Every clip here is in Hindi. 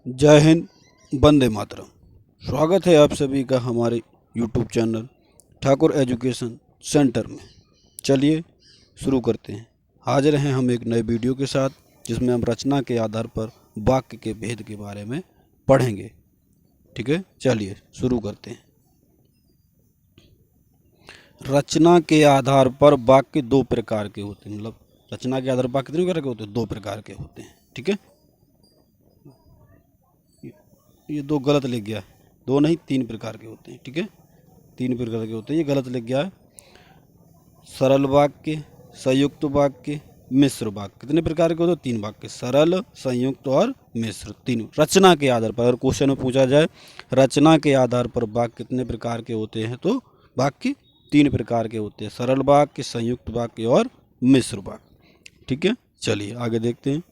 जय हिंद, वंदे मातरम। स्वागत है आप सभी का हमारे YouTube channel Thakur education centre में। चलिए शुरू करते हैं। हाजिर हैं हम एक नए वीडियो के साथ, जिसमें हम रचना के आधार पर वाक्य के भेद के बारे में पढ़ेंगे। ठीक है, चलिए शुरू करते हैं। रचना के आधार पर वाक्य दो प्रकार के होते हैं। मतलब रचना के आधार पर वाक्य कितने प्रकार के होते हैं? दो प्रकार के होते हैं। ठीक है, ये दो गलत लिख गया है, दो नहीं तीन प्रकार के होते हैं। ठीक है, तीन प्रकार के होते हैं, ये गलत लिख गया है। सरल वाक्य, संयुक्त वाक्य, मिश्र वाक्य। कितने प्रकार के होते हैं? तीन वाक्य, सरल, संयुक्त और मिश्र, तीन। रचना के आधार पर अगर क्वेश्चन में पूछा जाए रचना के आधार पर वाक्य कितने प्रकार के होते हैं, तो वाक्य तीन प्रकार के होते हैं, सरल वाक्य, संयुक्त वाक्य और मिश्र वाक्य। ठीक है, चलिए आगे देखते हैं।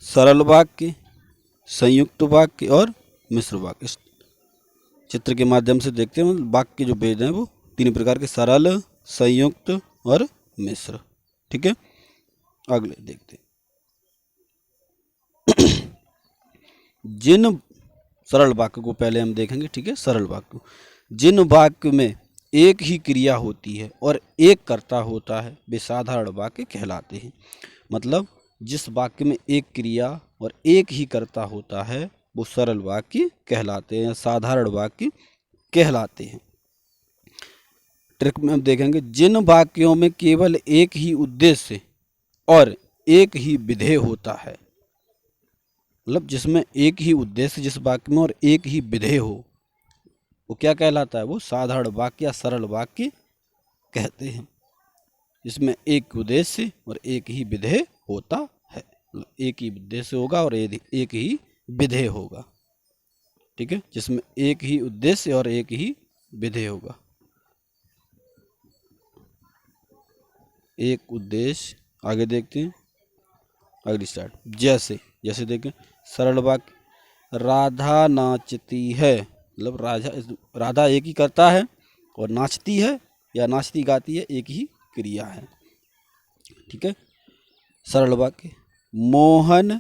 सरल वाक्य, संयुक्त वाक्य और मिश्र वाक्य। इस चित्र के माध्यम से देखते हैं वाक्य जो भेद हैं वो तीन प्रकार के, सरल, संयुक्त और मिश्र। ठीक है, अगले देखते हैं। जिन सरल वाक्य को पहले हम देखेंगे। ठीक है, सरल वाक्य, जिन वाक्य में एक ही क्रिया होती है और एक कर्ता होता है वे साधारण वाक्य कहलाते हैं। मतलब जिस वाक्य में एक क्रिया और एक ही कर्ता होता है वो सरल वाक्य कहलाते हैं, साधारण वाक्य कहलाते हैं। ट्रिक में हम देखेंगे, जिन वाक्यों में केवल एक ही उद्देश्य और एक ही विधेय होता है, मतलब जिसमें एक ही उद्देश्य जिस वाक्य में और एक ही विधेय हो, वो क्या कहलाता है? वो साधारण वाक्य या सरल वाक्य कहते हैं। जिसमें एक उद्देश्य और एक ही विधेय होता है, एक ही उद्देश्य होगा और एक ही विधेय होगा। ठीक है, जिसमें एक ही उद्देश्य और एक ही विधेय होगा। एक उद्देश्य, आगे देखते हैं, अगली स्टार्ट। जैसे जैसे देखें, सरल वाक्य, राधा नाचती है। मतलब राधा एक ही करता है और नाचती है या नाचती गाती है एक ही क्रिया है। ठीक है, सरल वाक्य, मोहन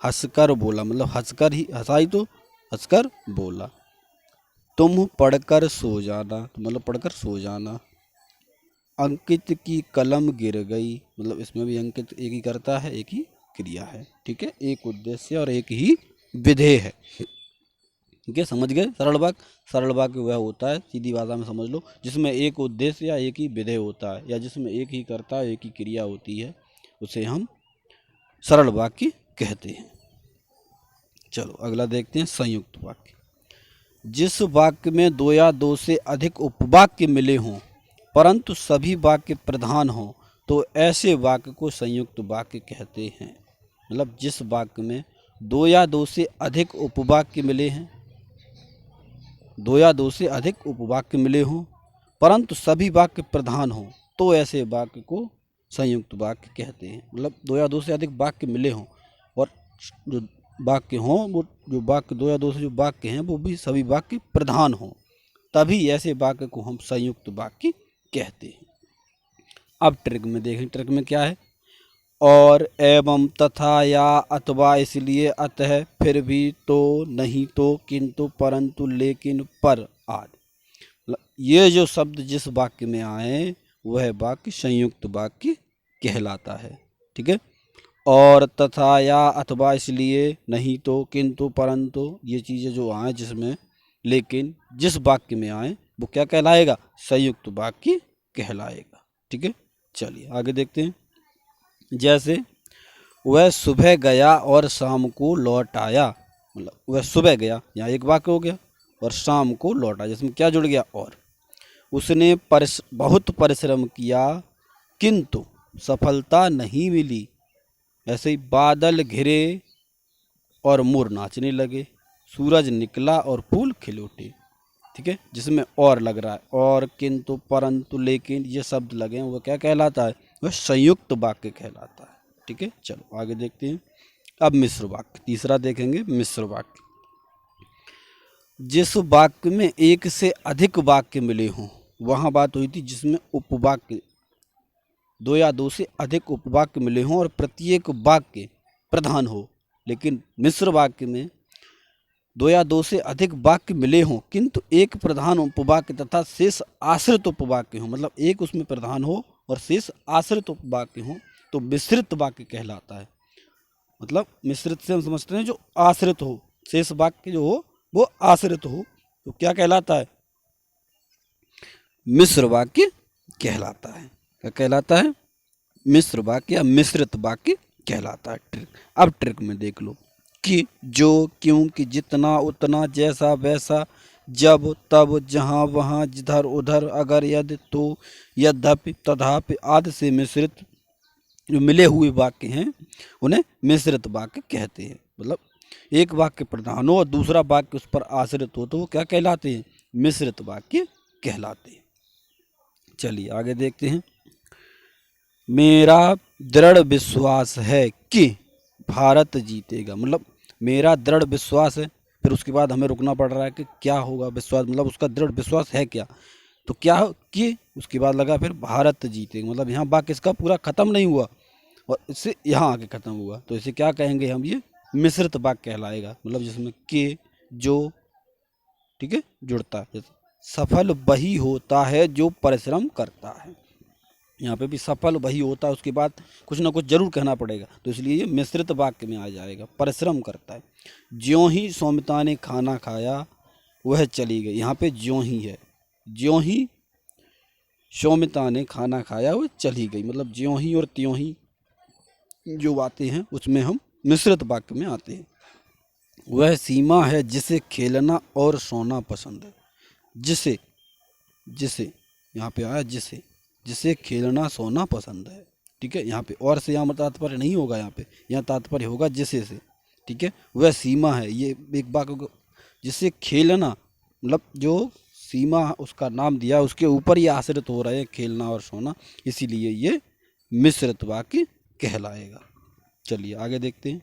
हंसकर बोला। मतलब हंसकर ही हंसाई तो हंसकर बोला। तुम पढ़कर सो जाना, मतलब पढ़कर सो जाना। अंकित की कलम गिर गई। मतलब इसमें भी अंकित एक ही करता है एक ही क्रिया है। ठीक है, एक उद्देश्य और एक ही विधेय है। ठीक है, समझ गए? सरल वाक्य, सरल वाक्य वह होता है, सीधी भाषा में समझ लो, जिसमें एक उद्देश्य या एक ही विधेय होता है, या जिसमें एक ही कर्ता एक ही क्रिया होती है, उसे हम सरल वाक्य कहते हैं। चलो अगला देखते हैं, संयुक्त वाक्य। जिस वाक्य में दो या दो से अधिक उपवाक्य मिले हों परंतु सभी वाक्य प्रधान हों, तो ऐसे वाक्य को संयुक्त वाक्य कहते हैं। मतलब जिस वाक्य में दो या दो से अधिक उपवाक्य मिले हैं, दो या दो से अधिक उपवाक्य मिले हों परंतु सभी वाक्य प्रधान हों, तो ऐसे वाक्य को संयुक्त वाक्य कहते हैं। मतलब दो या दो से अधिक वाक्य मिले हों और जो वाक्य हों, वो जो वाक्य दो या दो से जो वाक्य हैं वो भी सभी वाक्य प्रधान हों, तभी ऐसे वाक्य को हम संयुक्त वाक्य कहते हैं। अब ट्रिक में देखें, ट्रिक में क्या है? और, एवं, तथा, या, अथवा, इसलिए, अतः, फिर भी, तो, नहीं तो, किंतु, परंतु, लेकिन, पर आदि। ये जो शब्द जिस वाक्य में आए वह वाक्य संयुक्त वाक्य कहलाता है। ठीक है, और, तथा, या, अथवा, इसलिए, नहीं तो, किंतु, परंतु, ये चीज़ें जो आए जिसमें, लेकिन जिस वाक्य में आए वो क्या कहलाएगा? संयुक्त वाक्य कहलाएगा। ठीक है, चलिए आगे देखते हैं। जैसे, वह सुबह गया और शाम को लौट आया। मतलब वह सुबह गया, यहाँ एक वाक्य हो गया, और शाम को लौटा, जिसमें क्या जुड़ गया? और। उसने बहुत परिश्रम किया किंतु सफलता नहीं मिली। ऐसे ही, बादल घिरे और मोर नाचने लगे, सूरज निकला और फूल खिल उठे। ठीक है, जिसमें और लग रहा है, और, किंतु, परंतु, लेकिन, ये शब्द लगे हैं, वो क्या कहलाता है? वह संयुक्त वाक्य कहलाता है। ठीक है, चलो आगे देखते हैं। अब मिश्र वाक्य, तीसरा देखेंगे, मिश्र वाक्य। जिस वाक्य में एक से अधिक वाक्य मिले हों, वहाँ बात हुई थी जिसमें उपवाक्य, दो या दो से अधिक उपवाक्य मिले हों और प्रत्येक वाक्य प्रधान हो, लेकिन मिश्र वाक्य में दो या दो से अधिक वाक्य मिले हों किंतु एक प्रधान उपवाक्य तथा शेष आश्रित उपवाक्य हो, मतलब एक उसमें प्रधान हो और शेष आश्रित उपवाक्य हो तो मिश्रित वाक्य कहलाता है। मतलब मिश्रित से हम समझते हैं जो आश्रित हो, शेष वाक्य जो हो वो आश्रित हो तो क्या कहलाता है? मिश्र वाक्य कहलाता है। क्या कहलाता है? मिश्र वाक्य या मिश्रित वाक्य कहलाता है। ट्रिक, अब ट्रिक में देख लो कि, जो, क्योंकि, जितना, उतना, जैसा, वैसा, जब, तब, जहाँ, वहाँ, जिधर, उधर, अगर, यदि, तो, यद्यपि, तथापि आदि से मिश्रित जो मिले हुए वाक्य हैं उन्हें मिश्रित वाक्य कहते हैं। मतलब एक वाक्य प्रधान हो और दूसरा वाक्य उस पर आश्रित हो तो वो क्या कहलाते हैं? मिश्रित वाक्य कहलाते हैं। चलिए आगे देखते हैं। मेरा दृढ़ विश्वास है कि भारत जीतेगा, मतलब मेरा दृढ़ विश्वास है, फिर उसके बाद हमें रुकना पड़ रहा है कि क्या होगा विश्वास, मतलब उसका दृढ़ विश्वास है क्या, तो क्या कि उसके बाद लगा फिर भारत जीतेगा, मतलब यहाँ वाक्य इसका पूरा खत्म नहीं हुआ और इससे यहाँ आके खत्म हुआ तो इसे क्या कहेंगे हम? ये मिश्रित वाक्य कहलाएगा। मतलब जिसमें के, जो, ठीक है, जुड़ता है। जैसे सफल वही होता है जो परिश्रम करता है, यहाँ पे भी सफल वही होता है, उसके बाद कुछ ना कुछ जरूर कहना पड़ेगा तो इसलिए ये मिश्रित वाक्य में आ जाएगा। परिश्रम करता है। ज्यों ही सौमिता ने खाना खाया वह चली गई, यहाँ पे ज्यों ही है, ज्यों ही सौमिता ने खाना खाया वह चली गई, मतलब ज्यों ही और त्यों ही जो बातें हैं उसमें हम मिश्रित वाक्य में आते हैं। वह सीमा है जिसे खेलना और सोना पसंद है, जिसे, जिसे यहाँ पे आया जिसे, जिसे खेलना सोना पसंद है, ठीक है। यहाँ पे और से यहाँ तात्पर्य नहीं होगा, यहाँ तात्पर्य होगा जिसे से, ठीक है। वह सीमा है, ये एक वाक्य को जिसे खेलना, मतलब जो सीमा उसका नाम दिया उसके ऊपर ये आश्रित हो रहे हैं खेलना और सोना, इसीलिए ये मिश्रित वाक्य कहलाएगा। चलिए आगे देखते हैं।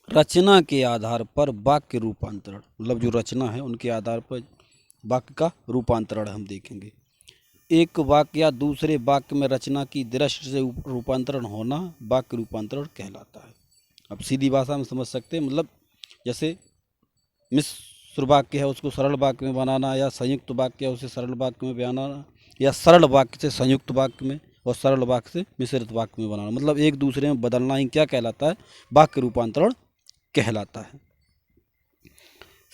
रचना के आधार पर वाक्य रूपांतरण, मतलब जो रचना है उनके आधार पर वाक्य का रूपांतरण हम देखेंगे। एक वाक्य या दूसरे वाक्य में रचना की दृष्टि से रूपांतरण होना वाक्य रूपांतरण कहलाता है। अब सीधी भाषा में समझ सकते हैं, मतलब जैसे मिश्र वाक्य है उसको सरल वाक्य में बनाना, या संयुक्त वाक्य है उसे सरल वाक्य में बनाना, या सरल वाक्य से संयुक्त वाक्य में और सरल वाक्य से मिश्रित वाक्य में बनाना, मतलब एक दूसरे में बदलना ही क्या कहलाता है? वाक्य रूपांतरण कहलाता है।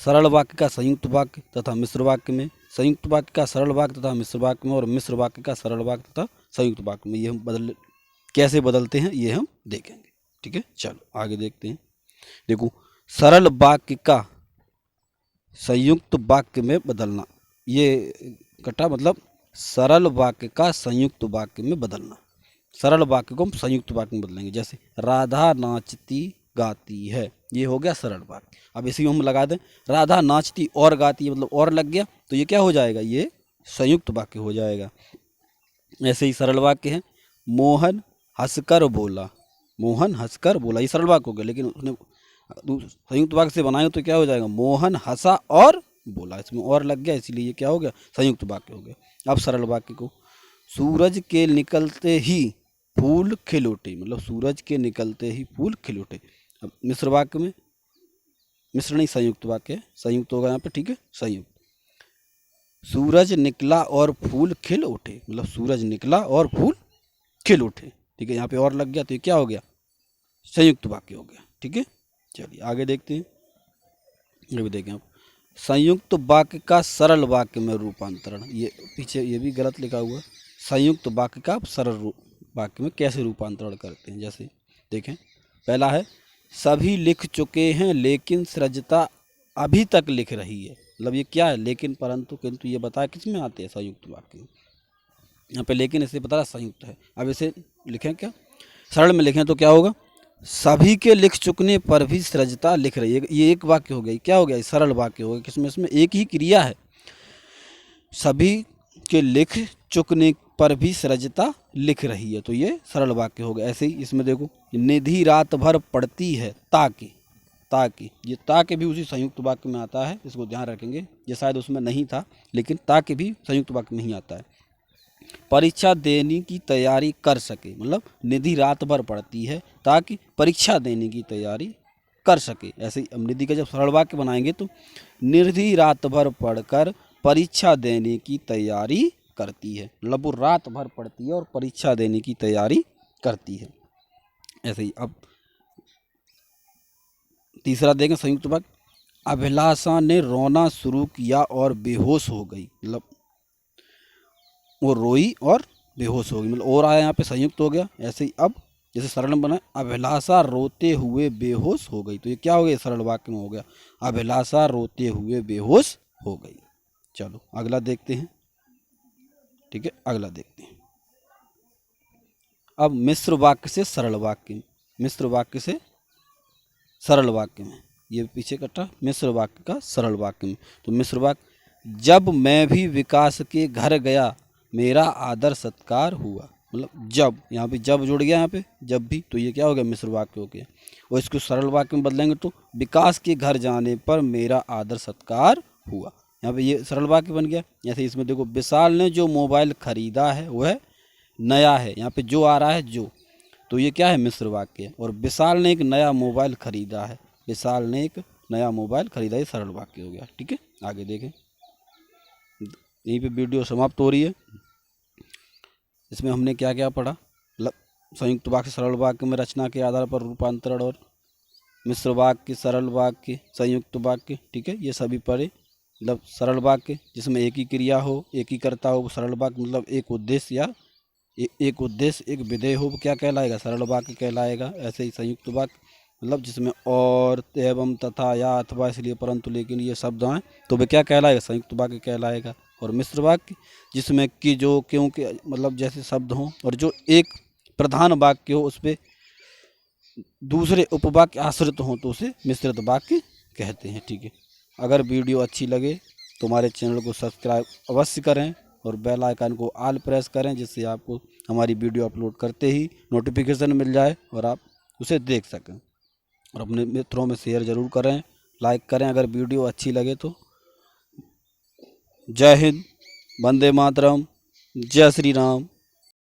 सरल वाक्य का संयुक्त वाक्य तथा मिश्र वाक्य में, संयुक्त वाक्य का सरल वाक्य तथा मिश्र वाक्य में, और मिश्र वाक्य का सरल वाक्य तथा संयुक्त वाक्य में, ये हम कैसे बदलते हैं ये हम देखेंगे, ठीक है। चलो आगे देखते हैं। देखो, सरल वाक्य का संयुक्त वाक्य में बदलना, ये कटा मतलब सरल वाक्य का संयुक्त वाक्य में बदलना। सरल वाक्य को हम संयुक्त वाक्य में बदलेंगे। जैसे राधा नाचती गाती है, ये हो गया सरल वाक्य। अब इसी में हम लगा दें राधा नाचती और गाती है, मतलब और लग गया तो ये क्या हो जाएगा? ये संयुक्त वाक्य हो जाएगा। ऐसे ही सरल वाक्य है, मोहन हंसकर बोला, मोहन हंसकर बोला, ये सरल वाक्य हो गया, लेकिन उसने संयुक्त वाक्य से बनाए तो क्या हो जाएगा? मोहन हंसा और बोला, इसमें और लग गया इसीलिए ये क्या हो गया? संयुक्त वाक्य हो गया। अब सरल वाक्य को, सूरज के निकलते ही फूल खिल उठे, मतलब सूरज के निकलते ही फूल खिल उठे। अब मिश्र वाक्य में, मिश्र नहीं संयुक्त वाक्य है, संयुक्त होगा यहाँ पे, ठीक है, संयुक्त। सूरज निकला और फूल खिल उठे, मतलब सूरज निकला और फूल खिल उठे, ठीक है। यहाँ पे और लग गया तो ये क्या हो गया? संयुक्त वाक्य हो गया, ठीक है। चलिए आगे देखते हैं। ये भी देखें आप, संयुक्त वाक्य का सरल वाक्य में रूपांतरण, ये पीछे ये भी गलत लिखा हुआ। संयुक्त वाक्य का सरल वाक्य में कैसे रूपांतरण करते हैं? जैसे देखें, पहला है, सभी लिख चुके हैं लेकिन सृजता अभी तक लिख रही है, मतलब ये क्या है? लेकिन, परंतु, किंतु, ये बताया किस में आते हैं? संयुक्त वाक्य में। यहाँ पे लेकिन इसे बता रहा संयुक्त है। अब इसे लिखें क्या? सरल में लिखें तो क्या होगा? सभी के लिख चुकने पर भी सृजता लिख रही है, ये एक वाक्य हो गया। क्या हो गया? सरल वाक्य हो गया। किसमें? इसमें एक ही क्रिया है, सभी के लिख चुकने पर भी सृजता लिख रही है, तो ये सरल वाक्य हो गया। ऐसे ही इसमें देखो, निधि रात भर पढ़ती है ताकि, ताकि, ये ताकि भी उसी संयुक्त वाक्य में आता है, इसको ध्यान रखेंगे। ये शायद उसमें नहीं था, लेकिन ताकि भी संयुक्त वाक्य में ही आता है। परीक्षा देने की तैयारी कर सके, मतलब निधि रात भर पढ़ती है ताकि परीक्षा देने की तैयारी कर सके। ऐसे ही हम निधि का जब सरल वाक्य बनाएंगे तो निधि रात भर पढ़कर परीक्षा देने की तैयारी करती है, मतलब वो रात भर पढ़ती है और परीक्षा देने की तैयारी करती है। ऐसे ही अब तीसरा देखें संयुक्त वाक्य, अभिलाषा ने रोना शुरू किया और बेहोश हो गई, मतलब वो रोई और बेहोश हो गई, मतलब और आया यहाँ पे संयुक्त हो गया। ऐसे ही अब जैसे सरल में बना अभिलाषा रोते हुए बेहोश हो गई, तो ये क्या हो गया, सरल वाक्य में हो गया अभिलाषा रोते हुए बेहोश हो गई। चलो अगला देखते हैं। ठीक है, अगला देखते हैं। अब मिश्र वाक्य से सरल वाक्य में, मिश्र वाक्य से सरल वाक्य में, ये पीछे कटा मिश्र वाक्य का सरल वाक्य में। तो मिश्र वाक्य, जब मैं भी विकास के घर गया मेरा आदर सत्कार हुआ, मतलब जब, यहाँ पे जब जुड़ गया, यहाँ पे जब भी, तो ये क्या हो गया, मिश्र वाक्य हो गया। और इसको सरल वाक्य में बदलेंगे तो विकास के घर जाने पर मेरा आदर सत्कार हुआ, यहाँ पे ये सरल वाक्य बन गया। जैसे इसमें देखो, विशाल ने जो मोबाइल खरीदा है वह नया है, यहाँ पे जो आ रहा है जो, तो ये क्या है, मिश्र वाक्य है। और विशाल ने एक नया मोबाइल खरीदा है, विशाल ने एक नया मोबाइल खरीदा, ये सरल वाक्य हो गया। ठीक है, आगे देखें। यहीं पे वीडियो समाप्त हो रही है। इसमें हमने क्या क्या पढ़ा, संयुक्त वाक्य सरल वाक्य में रचना के आधार पर रूपांतरण, और मिश्र वाक्य, सरल वाक्य, संयुक्त वाक्य। ठीक है, ये सभी पढ़े। मतलब सरल वाक्य जिसमें एक ही क्रिया हो, एक ही कर्ता हो, सरल वाक्य मतलब एक उद्देश्य या एक उद्देश्य एक विधेय हो, क्या कहलाएगा, सरल वाक्य कहलाएगा। ऐसे ही संयुक्त वाक्य मतलब जिसमें और, एवं, तथा, या, अथवा, इसलिए, परंतु, लेकिन ये शब्द आए तो वे क्या कहलाएगा, संयुक्त वाक्य कहलाएगा। और मिश्र वाक्य जिसमें कि, जो, क्योंकि मतलब जैसे शब्द हों, और जो एक प्रधान वाक्य हो उस पर दूसरे उपवाक्य आश्रित हों तो उसे मिश्रित वाक्य कहते हैं। ठीक है, अगर वीडियो अच्छी लगे तो हमारे चैनल को सब्सक्राइब अवश्य करें और बेल आइकन को ऑल प्रेस करें, जिससे आपको हमारी वीडियो अपलोड करते ही नोटिफिकेशन मिल जाए और आप उसे देख सकें। और अपने मित्रों में शेयर ज़रूर करें, लाइक करें अगर वीडियो अच्छी लगे तो। जय हिंद, वंदे मातरम, जय श्री राम।